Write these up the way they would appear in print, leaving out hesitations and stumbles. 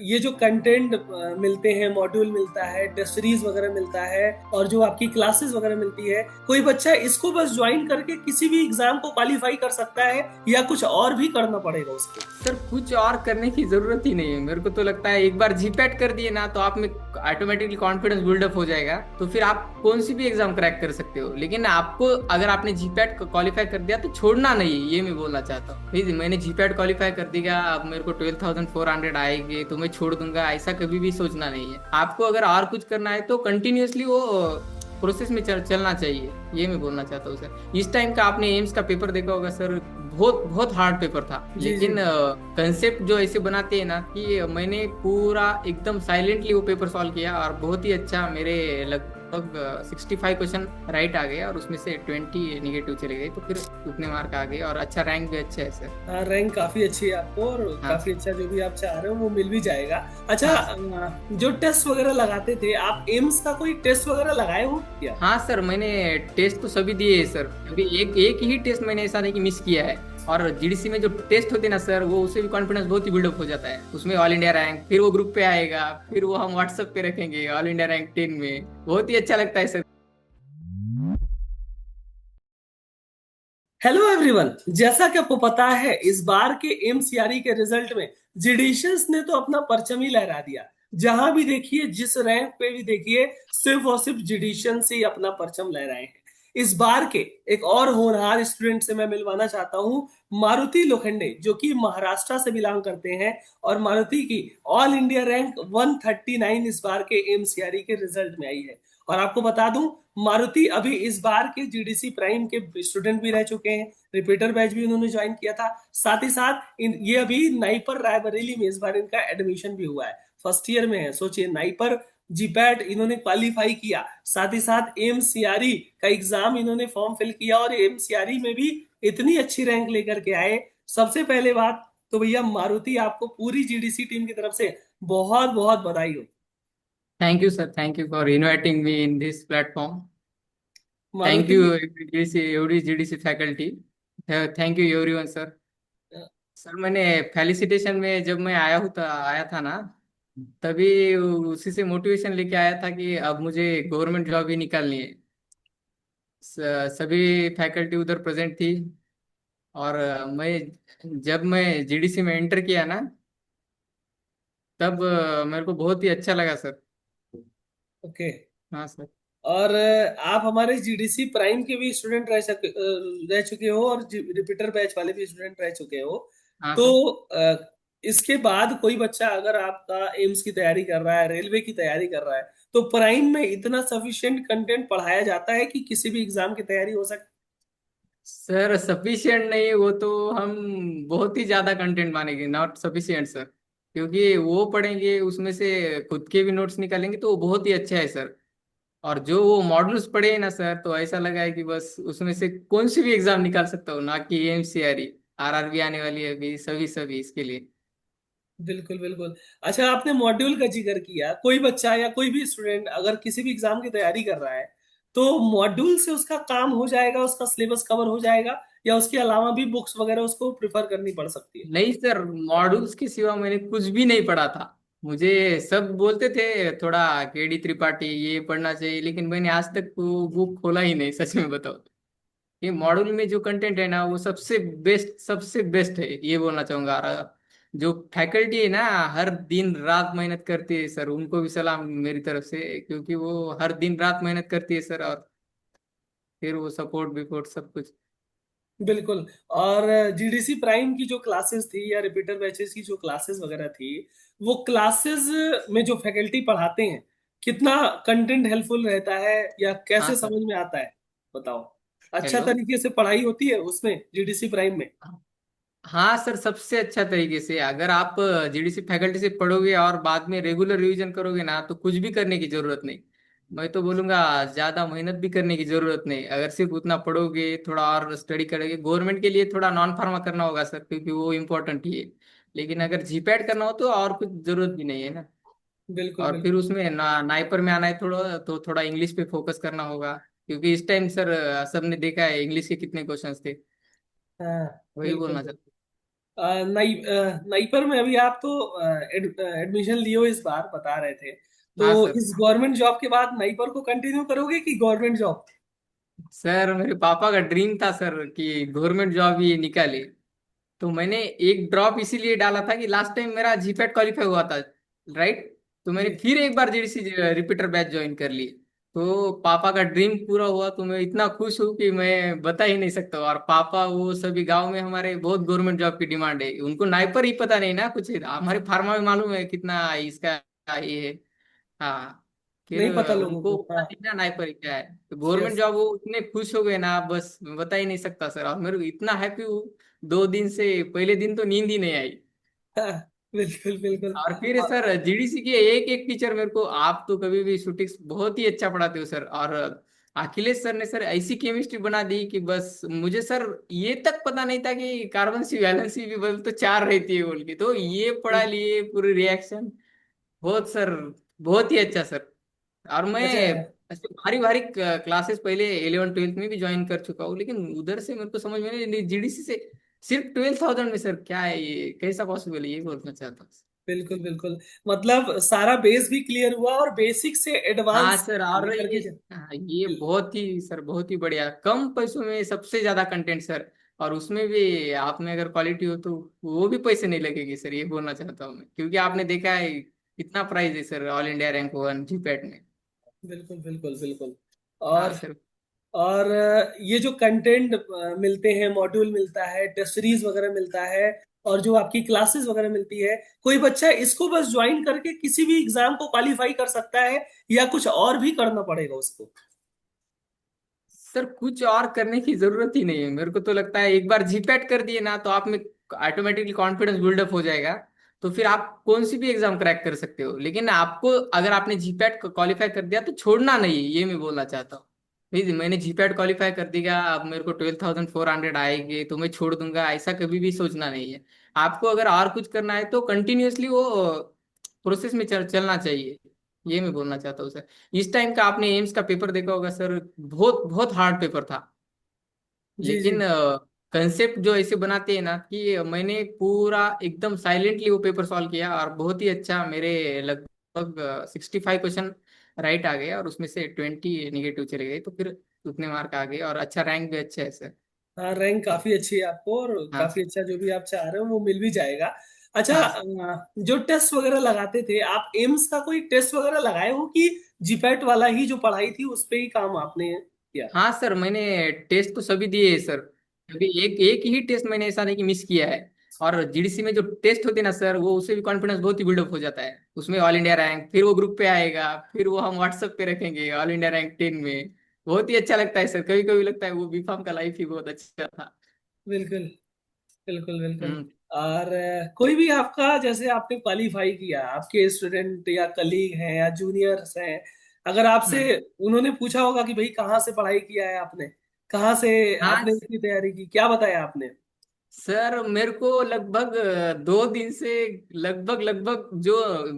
ये जो कंटेंट मिलते हैं, मॉड्यूल मिलता है, टेस्ट सीरीज वगैरह मिलता है, और जो आपकी क्लासेस वगैरह मिलती है, कोई बच्चा इसको बस ज्वाइन करके किसी भी एग्जाम को क्वालिफाई कर सकता है या कुछ और भी करना पड़ेगा उसको? सर कुछ और करने की जरूरत ही नहीं है। मेरे को तो लगता है एक बार जीपैट कर दिए ना तो आप में ऑटोमेटिकली कॉन्फिडेंस बिल्डअप हो जाएगा, तो फिर आप कौन सी भी एग्जाम क्रैक कर सकते हो। लेकिन आपको अगर आपने जीपैट क्वालिफाई कर दिया तो छोड़ना नहीं है, ये मैं बोलना चाहता हूँ। भाई मैंने जीपैट क्वालिफाई कर दिया, अब मेरे को 12,400 आएंगे तो मैं छोड़ दूंगा, ऐसा कभी भी सोचना नहीं है। आपको अगर और कुछ करना है तो कंटिन्यूअसली वो प्रोसेस में चलना चाहिए, ये मैं बोलना चाहता हूँ सर। इस टाइम का आपने एम्स का पेपर देखा होगा सर, बहुत बहुत हार्ड पेपर था। जी जी। लेकिन कंसेप्ट जो ऐसे बनाते हैं ना कि मैंने पूरा एकदम साइलेंटली वो पेपर सॉल्व किया और बहुत ही अच्छा, मेरे लगभग 65 क्वेश्चन राइट आ गए और उसमें से 20 नेगेटिव चले गए, तो फिर उतने मार्क आ गए और अच्छा रैंक भी अच्छा है सर। हाँ, रैंक काफी अच्छी है आपको, और हाँ काफी अच्छा जो भी आप चाह रहे हो वो मिल भी जाएगा। अच्छा, हाँ सर। जो टेस्ट वगैरह लगाते थे आप, एम्स का कोई टेस्ट वगैरह लगाए हो क्या? हाँ सर, मैंने टेस्ट तो सभी दिए है सर, क्योंकि एक एक ही टेस्ट मैंने ऐसा नहीं कि मिस किया है। और जीडीसी में जो टेस्ट होते हैं ना सर, वो उससे भी कॉन्फिडेंस बहुत ही बिल्डअप हो जाता है। उसमें ऑल इंडिया रैंक, फिर वो ग्रुप पे आएगा, फिर वो हम व्हाट्सएप पे रखेंगे ऑल इंडिया रैंक 10 में, बहुत ही अच्छा लगता है सर। हेलो एवरीवन, जैसा कि आपको पता है इस बार के एमसीआरई के रिजल्ट में जुडिशियस ने तो अपना परचम ही लहरा दिया। जहां भी देखिए, जिस रैंक पे भी देखिए, सिर्फ और सिर्फ जुडिशियन से ही अपना परचम लहराए हैं। इस बार के एक और होनहार स्टूडेंट से मैं मिलवाना चाहता हूं, मारुति लोखंडे, जो कि महाराष्ट्र से बिलोंग करते हैं। और मारुति की ऑल इंडिया रैंक 139 इस बार के एमसीआरई के रिजल्ट में आई है। और आपको बता दूं, मारुति अभी इस बार के जीडीसी प्राइम के स्टूडेंट भी रह चुके हैं। रिपीटर बैच भी उन्होंने ज्वाइन किया था। साथ ही साथ ये अभी नाइपर रायबरेली में इस बार इनका एडमिशन भी हुआ है। फर्स्ट ईयर में है, सोचिए, नाइपर जीपैट इन्होंने क्वालिफाई किया, साथ ही साथ एमसीआरई का एग्जाम इन्होंने फॉर्म फिल किया, और एमसीआरई में भी इतनी अच्छी रैंक लेकर के आए। सबसे पहले बात तो भैया, मारुति, आपको पूरी जीडीसी टीम की तरफ से बहुत बहुत बधाई हो। Thank you sir, thank you for inviting me in this platform. Thank Maruti, you every GDC faculty, thank you everyone sir. Sir मैंने फेलिसिटेशन में जब मैं आया था ना, तभी उसी से मोटिवेशन लेके आया था कि अब मुझे गवर्नमेंट जॉब ही निकालनी है। सभी फैकल्टी उधर प्रेजेंट थी। और जब मैं जीडीसी में एंटर किया ना, तब मेरे को बहुत ही अच्छा लगा सर। ओके। हाँ सर। और आप हमारे जीडीसी प्राइम के भी स्टूडेंट रह चुके हो, और रिपीटर बैच वाले भी स्टूडेंट रह चुके हो। हाँ तो सर। इसके बाद कोई बच्चा अगर आपका एम्स की तैयारी कर रहा है, रेलवे की तैयारी कर रहा है, तो प्राइम में इतना सफिशिएंट कंटेंट पढ़ाया जाता है कि किसी भी एग्जाम की तैयारी हो सकती सर सफिशिएंट नहीं, वो तो हम बहुत ही ज्यादा कंटेंट मानेंगे, नॉट सफिशिएंट सर। क्योंकि वो पढ़ेंगे उसमें से खुद के भी नोट्स निकालेंगे तो वो बहुत ही अच्छा है सर। और जो वो मॉडल्स पढ़े हैं ना सर, तो ऐसा लगा है कि बस उसमें से कौन सी भी एग्जाम निकाल सकता हूँ, ना कि एमसीआरई। आरआरबी आने वाली है अभी, सभी सभी इसके लिए। है? बिल्कुल बिल्कुल। अच्छा, आपने मॉड्यूल का जिक्र किया, कोई बच्चा या कोई भी स्टूडेंट अगर किसी भी एग्जाम की तैयारी कर रहा है, तो मॉड्यूल से उसका काम हो जाएगा, उसका सिलेबस कवर हो जाएगा, या उसके अलावा भी बुक्स वगैरह उसको प्रिफर करनी पड़ सकती है? नहीं सर, मॉड्यूल्स के सिवा मैंने कुछ भी नहीं पढ़ा था। मुझे सब बोलते थे थोड़ा केडी त्रिपाठी ये पढ़ना चाहिए, लेकिन मैंने आज तक वो बुक खोला ही नहीं, सच में बताओ तो। ये मॉड्यूल में जो कंटेंट है ना, वो सबसे बेस्ट है, ये बोलना चाहूंगा। और जो फैकल्टी है ना, हर दिन रात मेहनत करती है सर, उनको भी सलाम मेरी तरफ से, क्योंकि वो हर दिन रात मेहनत करती है सर। और फिर वो सपोर्ट विपोर्ट सब कुछ। बिल्कुल। और जीडीसी प्राइम की जो क्लासेस थी, या रिपीटर बैचेस की जो क्लासेस वगैरह थी, वो क्लासेस में जो फैकल्टी पढ़ाते हैं, कितना कंटेंट हेल्पफुल रहता है, या हाँ कैसे सर। समझ में आता है? बताओ। अच्छा हेलो। तरीके से पढ़ाई होती है उसमें, जीडीसी प्राइम में? हाँ सर, सबसे अच्छा तरीके से अगर आप जीडीसी फैकल्टी से पढ़ोगे और बाद में रेगुलर रिवीजन करोगे ना, तो कुछ भी करने की जरूरत नहीं। मैं तो बोलूंगा ज्यादा मेहनत भी करने की जरूरत नहीं, अगर सिर्फ उतना पढ़ोगे, थोड़ा और स्टडी करोगे। गवर्नमेंट के लिए थोड़ा नॉन फार्मा करना होगा सर, क्योंकि वो इम्पोर्टेंट ही है। लेकिन अगर जीपैट करना हो तो और कुछ जरूरत भी नहीं है ना। बिल्कुल और फिर बिल्कुल। उसमें नाइपर में आना है थोड़ा, तो थोड़ा इंग्लिश पे फोकस करना होगा। क्योंकि इस टाइम सर सबने देखा है इंग्लिश के कितने क्वेश्चंस थे, हाँ, वही बिल्कुल बोलना बिल्कुल। चाहता नाइपर में अभी आप तो एडमिशन लिए हो इस बार बता रहे थे, तो हाँ सर। इस गवर्नमेंट जॉब के बाद नाइपर को कंटिन्यू करोगे कि गवर्नमेंट जॉब? सर मेरे पापा का ड्रीम था सर कि गवर्नमेंट जॉब ही निकाले। तो मैंने एक ड्रॉप इसीलिए डाला था कि लास्ट टाइम मेरा जीपैट क्वालिफाई हुआ था, राइट। तो मैंने जी। फिर एक बार जीडीसी रिपीटर बैच ज्वाइन कर ली। तो पापा का ड्रीम पूरा हुआ तो मैं इतना खुश हूँ कि मैं बता ही नहीं सकता। और पापा वो सभी गांव में हमारे बहुत गवर्नमेंट जॉब की डिमांड है, उनको नाइपर ही पता नहीं ना कुछ, हमारे फार्मा में मालूम है कितना इसका ये है। हाँ। फिर नहीं पता लोगों उनको को, पता हाँ। नहीं ना नाइपर क्या है, तो गवर्नमेंट यस। जॉब वो इतने खुश हो गए ना, बस मैं बता ही नहीं सकता सर। और मेरे को इतना हैप्पी हूँ, 2 दिन से पहले दिन तो नींद ही नहीं आई। हाँ, बिल्कुल बिल्कुल। और फिर और सर जीडीसी के एक एक टीचर मेरे को, आप तो कभी भी शूटिंग्स बहुत ही अच्छा पढ़ाते हो सर। और अखिलेश सर ने सर ऐसी केमिस्ट्री बना दी कि बस मुझे सर ये तक पता नहीं था कि कार्बन सी वैलेंसी भी बोल तो 4 रहती है बोल के, तो ये पढ़ा लिए पूरी रिएक्शन। बहुत सर, बहुत ही अच्छा सर। और मैं अच्छा है। ऐसे भारी भारी क्लासेस पहले 11 12 में भी ज्वाइन कर चुका हूँ, लेकिन उधर से मेरे को समझ में नहीं, जीडीसी से सिर्फ 12,000 में सर क्या है, ये कैसा पॉसिबल है, ये बोलना चाहता हूँ। बिल्कुल बिल्कुल। मतलब सारा बेस भी क्लियर हुआ और बेसिक से हाँ एडवांस सर। और लेकर ये, के हाँ, ये बहुत ही सर बहुत ही बढ़िया, कम पैसों में सबसे ज्यादा कंटेंट सर। और उसमें भी आप में अगर क्वालिटी हो तो वो भी पैसे नहीं लगेगी सर, ये बोलना चाहता हूँ मैं, क्योंकि आपने देखा है कितना प्राइस है sir all India rank 1 GPAT में। बिल्कुल बिल्कुल बिल्कुल। हाँ और सर। ये जो कंटेंट मिलते हैं, मॉड्यूल मिलता है, टेस्ट सीरीज वगैरह मिलता है, और जो आपकी क्लासेस वगैरह मिलती है, कोई बच्चा इसको बस ज्वाइन करके किसी भी एग्जाम को क्वालिफाई कर सकता है या कुछ और भी करना पड़ेगा उसको? सर कुछ और करने की जरूरत ही नहीं है, मेरे को तो लगता है एक बार जीपैट कर दिए ना तो आप में ऑटोमेटिकली कॉन्फिडेंस बिल्डअप हो जाएगा। तो फिर आप कौन सी भी एग्जाम क्रैक कर सकते हो। लेकिन आपको अगर आपने जीपैट क्वालिफाई कर दिया तो छोड़ना नहीं है, ये मैं बोलना चाहता हूँ। नहीं, मैंने जीपैट क्वालिफाई कर दिया, अब मेरे को 12,400 आएंगे तो मैं छोड़ दूंगा, ऐसा कभी भी सोचना नहीं है। आपको अगर और कुछ करना है तो कंटिन्यूअसली वो प्रोसेस में चलना चाहिए, ये मैं बोलना चाहता हूँ सर। इस टाइम का आपने एम्स का पेपर देखा होगा सर, बहुत बहुत हार्ड पेपर था। जी जी। लेकिन कंसेप्ट जो ऐसे बनाते हैं ना कि मैंने पूरा एकदम साइलेंटली वो पेपर सॉल्व किया और बहुत ही अच्छा, मेरे लगभग 65 क्वेश्चन राइट आ गए और उसमें से 20 निगेटिव चले गए, तो फिर उतने मार्क आ गए और अच्छा रैंक भी अच्छा है सर। हाँ, रैंक काफी अच्छी है आपको, और हाँ काफी अच्छा जो भी आप चाह रहे हो वो मिल भी जाएगा। अच्छा, हाँ सर। जो टेस्ट वगैरह लगाते थे आप, एम्स का कोई टेस्ट वगैरह लगाए हो कि जीपैट वाला ही जो पढ़ाई थी उस पे ही काम आपने किया? हाँ सर, मैंने टेस्ट तो सभी दिए हैं सर। अभी एक एक ही टेस्ट मैंने ऐसा नहीं कि मिस किया है। और जीडीसी में जो टेस्ट होते हैं ना सर, वो उससे भी कॉन्फिडेंस बहुत ही बिल्डअप हो जाता है, उसमें ऑल इंडिया रैंक, फिर वो ग्रुप पे आएगा, फिर वो हम व्हाट्सएप पे रखेंगे ऑल इंडिया रैंक 10 में। बहुत ही अच्छा लगता है सर, कभी कभी लगता है वो बीफार्म का लाइफ ही बहुत अच्छा था। बिल्कुल बिल्कुल बिल्कुल। हम्म। और कोई भी आपका, जैसे आपने क्वालिफाई किया, आपके स्टूडेंट या कलीग हैं या जूनियर्स हैं, अगर आपसे हम्म। उन्होंने पूछा होगा कि भाई कहाँ से पढ़ाई किया है आपने, कहाँ से हाँ आपने इसकी तैयारी की, क्या बताया आपने? सर, मेरे को लगभग 2 दिन से लगभग लगभग जो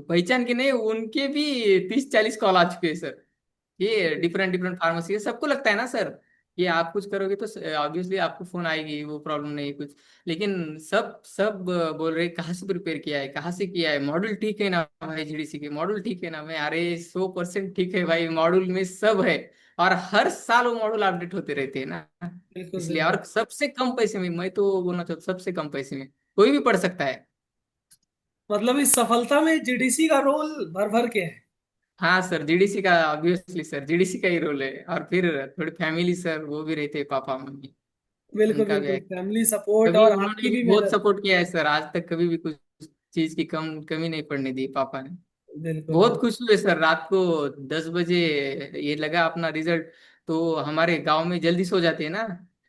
पहचान के नहीं उनके भी 30 40 कॉल आ चुके हैं सर। ये डिफरेंट डिफरेंट फार्मेसी है, सबको लगता है ना सर कि आप कुछ करोगे तो ऑब्वियसली आपको फोन आएगी, वो प्रॉब्लम नहीं है कुछ। लेकिन सब सब बोल रहे कहाँ से प्रिपेयर किया है, कहाँ से किया है, मॉड्यूल ठीक है ना भाई, जीडीसी के मॉड्यूल ठीक है ना, मैं अरे 100% ठीक है भाई, मॉड्यूल में सब है। और हर साल वो मॉड्यूल अपडेट होते रहते हैं ना, बिल्कुल इसलिए। बिल्कुल। और सबसे कम पैसे में, मैं तो बोलना चाहता हूँ सबसे कम पैसे में कोई भी पढ़ सकता है। मतलब इस सफलता में जीडीसी का रोल भर भर के है। हाँ सर, जीडीसी का ऑब्वियसली सर, जीडीसी का ही रोल है। और फिर थोड़ी फैमिली सर, वो भी रहते हैं पापा मम्मी, बिल्कुल उनका भी बिल्कुल, है। फैमिली सपोर्ट कभी और उन्होंने आपकी भी भी बहुत मेहनत। सपोर्ट किया है सर, आज तक कभी भी कुछ चीज की कमी नहीं पड़ने दी पापा ने। बिल्कुल बहुत बिल्कुल। खुश हुए सर, रात को 10 बजे ये लगा अपना रिजल्ट, तो हमारे गांव में जल्दी सो जाते हैं ना,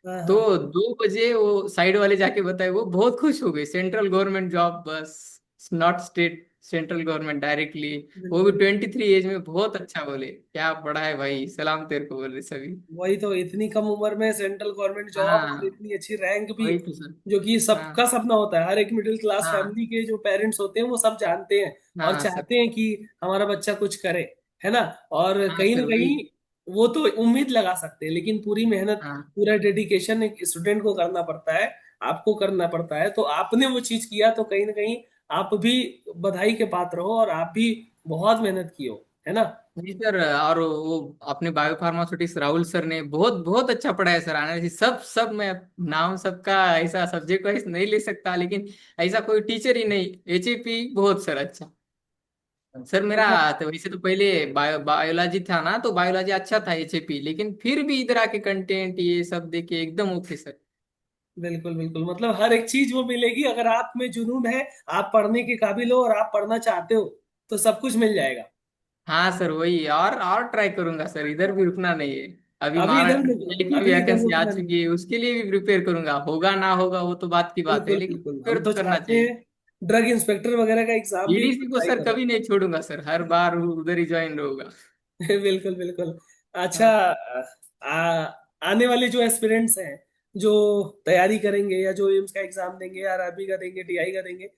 हाँ हाँ। तो 2 बजे वो साइड वाले जाके बताए, वो बहुत खुश हो गए, सेंट्रल गवर्नमेंट जॉब बस, not state, central government directly. वो भी बिल्कुल। 23 एज में, बहुत अच्छा बोले, क्या पढ़ा है भाई, सलाम तेरे को बोल रहे सभी। वही तो, इतनी कम उम्र में सेंट्रल गवर्नमेंट जॉब और हाँ इतनी अच्छी रैंक भी, वही तो सर। जो कि सबका हाँ सपना होता है। हर एक मिडिल क्लास हाँ फैमिली के जो पेरेंट्स होते हैं वो सब जानते हैं और हाँ सर। चाहते हैं कि हमारा बच्चा कुछ करे, है ना? और हाँ कहीं ना सर वही। कहीं वो तो उम्मीद लगा सकते हैं, लेकिन पूरी मेहनत, हाँ पूरा डेडिकेशन एक स्टूडेंट को करना पड़ता है। आपको करना पड़ता है, तो आपने वो चीज किया तो कहीं ना कहीं आप भी बधाई के पात्र हो, और आप भी बहुत मेहनत की हो, है ना। जी सर। और वो अपने बायो फार्मास्यूटिक्स राहुल सर ने बहुत बहुत अच्छा पढ़ाया सर। एनालिसिस सब सब मैं नाम सबका ऐसा सब्जेक्ट वाइज नहीं ले सकता, लेकिन ऐसा कोई टीचर ही नहीं। एचएपी बहुत सर अच्छा। सर मेरा मतलब तो वैसे तो पहले बायोलॉजी था ना, तो बायोलॉजी अच्छा था एचएपी, लेकिन फिर भी इधर आके कंटेंट ये सब देखे एकदम ओके सर। बिल्कुल बिल्कुल, मतलब हर एक चीज वो मिलेगी अगर आप में जुनून है, आप पढ़ने के काबिल हो और आप पढ़ना चाहते हो, तो सब कुछ मिल जाएगा। हाँ सर वही। और ट्राई करूंगा सर, इधर भी रुकना नहीं है। अभी महाराष्ट्र की अभी इधर वैकेंसी आ रुकना नहीं। चुकी है, उसके लिए भी प्रिपेयर करूंगा। होगा ना होगा वो तो बात की बात है, बिल्कुल लेकिन बिल्कुल, हम प्रिपेयर तो तो करना चाहते चाहिए। हैं ड्रग इंस्पेक्टर वगैरह का एग्जाम भी जीडीसी को ट्राई सर करें। कभी नहीं छोड़ूंगा सर, हर बार उधर ही ज्वाइन रहूंगा। बिल्कुल बिल्कुल। अच्छा, हाँ आने वाले जो एस्पिरेंट्स हैं, जो तैयारी करेंगे या जो एम्स का एग्जाम देंगे, आरआरबी का देंगे, टीआई का देंगे,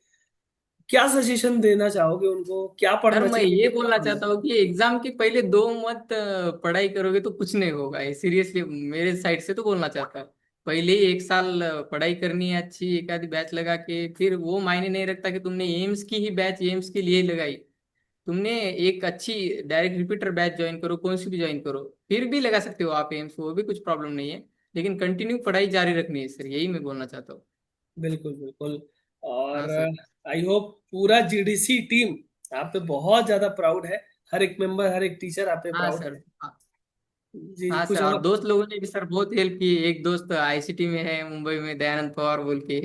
क्या सजेशन देना चाहोगे उनको, क्या सर पढ़ना मैं चाहिए, ये कितना बोलना पढ़ना चाहता चाहिए? हूँ कि एग्जाम के पहले 2 मत पढ़ाई करोगे तो कुछ नहीं होगा। ये सीरियसली मेरे साइड से तो बोलना चाहता हूँ। पहले ही 1 साल पढ़ाई करनी है अच्छी, एक आधी बैच लगा के, फिर वो मायने नहीं रखता कि तुमने एम्स की ही बैच एम्स के लिए ही लगाई। तुमने एक अच्छी डायरेक्ट रिपीटर बैच ज्वाइन करो, कौन सी भी ज्वाइन करो, फिर भी लगा सकते हो आप एम्स, वो भी कुछ प्रॉब्लम नहीं है। लेकिन कंटिन्यू पढ़ाई जारी रखनी है सर, यही मैं बोलना चाहता हूँ। बिल्कुल बिल्कुल। हाँ और सर। आई होप पूरा जीडीसी टीम आप पे बहुत ज्यादा प्राउड है, हर एक मेंबर, हर एक टीचर आप पे हाँ प्राउड सर। है। जी, हाँ कुछ सर, और और? दोस्त लोगों ने भी सर बहुत हेल्प की। एक दोस्त आईसीटी में है मुंबई में, दयानंद पवार बोल के।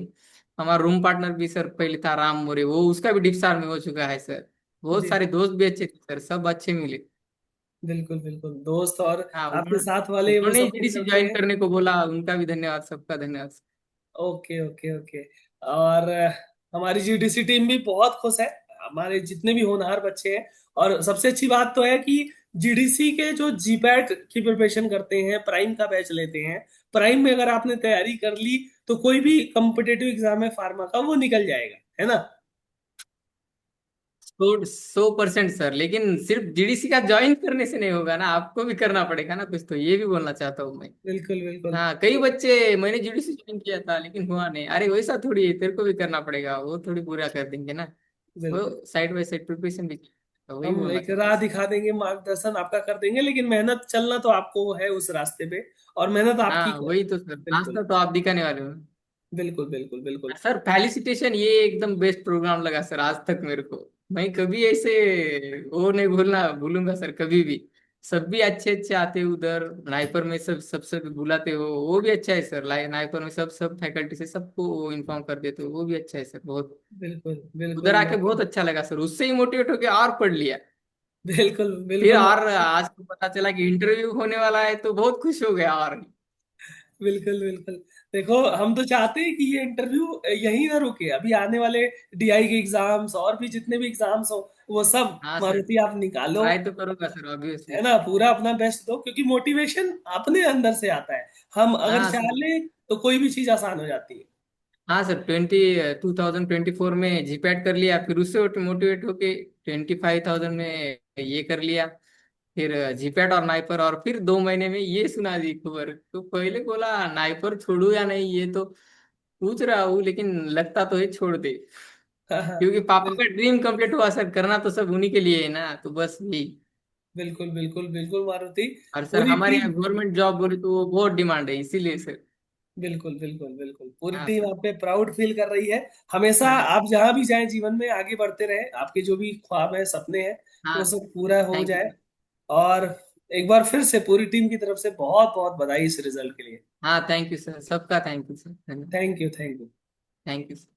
हमारा रूम पार्टनर भी सर पहले था राम मोरे, वो उसका भी डिप्सार में हो चुका है सर। बहुत जी सारे दोस्त भी अच्छे थे सर, सब अच्छे मिले। बिल्कुल बिल्कुल, दोस्त और हाँ आपके उन्होंने साथ वाले वो उन्होंने सपोर्ट जीडीसी करते ज्वाइन हैं। करने को बोला, उनका भी धन्यवाद, सबका धन्यवाद। Okay okay okay. और हमारी जीडीसी टीम भी बहुत खुश है, हमारे जितने भी होनहार बच्चे हैं। और सबसे अच्छी बात तो है कि जीडीसी के जो जीपैट की प्रिपरेशन करते हैं, प्राइम का बैच लेते हैं, प्राइम में अगर आपने तैयारी कर ली तो कोई भी कम्पिटेटिव एग्जाम है फार्मा का, वो निकल जाएगा, है ना। 100% सर, लेकिन सिर्फ जीडीसी का ज्वाइन करने से नहीं होगा ना, आपको भी करना पड़ेगा ना कुछ, तो ये भी बोलना चाहता हूँ मैं। बिल्कुल बिल्कुल हाँ कई बच्चे, मैंने जीडीसी ज्वाइन किया था लेकिन हुआ नहीं। अरे वैसा थोड़ी है, तेरे को भी करना पड़ेगा, वो थोड़ी पूरा कर देंगे ना। वो बिल्कुल। साइड बाय साइड प्रिपरेशन भी, तो वही हम बोलना एक चाहता हूँ राह सर। दिखा देंगे, मार्गदर्शन आपका कर देंगे, लेकिन मेहनत चलना तो आपको है उस रास्ते पे, और मेहनत आपकी हाँ है। वही तो सर, बिल्कुल रास्ता तो आप दिखाने वाले हो। बिल्कुल बिल्कुल बिल्कुल। सर फेलिसिटेशन, ये एकदम बेस्ट प्रोग्राम लगा सर आज तक मेरे को। मैं कभी ऐसे वो नहीं भूलूंगा सर कभी भी। सब भी अच्छे अच्छे आते उधर नाइपर में, सब सबसे बुलाते हो, वो भी अच्छा है सर। नाइपर में सब सब फैकल्टी से सबको इन्फॉर्म कर देते हो, वो भी अच्छा है सर बहुत। बिल्कुल उधर बिल्कुल आके बहुत बिल्कुल अच्छा लगा सर, उससे ही मोटिवेट होके और पढ़ लिया। बिल्कुल फिर बिल्कुल। और आज को पता चला कि इंटरव्यू होने वाला है, तो बहुत खुश हो गया और। बिल्कुल बिल्कुल। देखो, हम तो चाहते हैं कि ये इंटरव्यू यहीं ना रुके, अभी आने वाले डीआई के एग्जाम्स और भी जितने भी एग्जाम्स हो, वो सब हाँ सर, मारुति आप निकालो, ट्राई तो करूंगा सर है ऑब्वियसली। ना, पूरा अपना बेस्ट दो, क्योंकि मोटिवेशन अपने अंदर से आता है। हम अगर हाँ चाह सर। लें तो कोई भी चीज आसान हो जाती है। हाँ सर, 2024 में जीपैट कर लिया, फिर उससे मोटिवेट होके 25,000 में ये कर लिया। फिर जीपैट और नाइपर, और फिर 2 महीने में ये सुना दी खबर, तो पहले बोला नाइपर छोड़ू या नहीं, ये तो पूछ रहा हूँ, लेकिन लगता तो है छोड़ दे। हाँ हाँ, क्योंकि पापा का बिल्कुल ड्रीम कंप्लीट हुआ सर, करना तो सब उन्हीं के लिए है ना, तो बस यही। बिल्कुल बिल्कुल बिल्कुल मारुति, और सर पूरी हमारे यहाँ टीम। गवर्नमेंट जॉब बोले तो वो बहुत डिमांड है, इसीलिए सर। बिल्कुल बिल्कुल बिल्कुल, पूरी हाँ टीम सर। आप पे प्राउड फील कर रही है। हमेशा हाँ। आप जहां भी जाएं जीवन में आगे बढ़ते रहे, आपके जो भी ख्वाब है, सपने हैं, वो हाँ सब पूरा हो थैंक यू जाए। सर। और एक बार फिर से पूरी टीम की तरफ से बहुत बहुत बधाई इस रिजल्ट के लिए। हाँ थैंक यू सर, सबका थैंक यू सर, धन्यवाद। Thank you thank you. Thank you sir.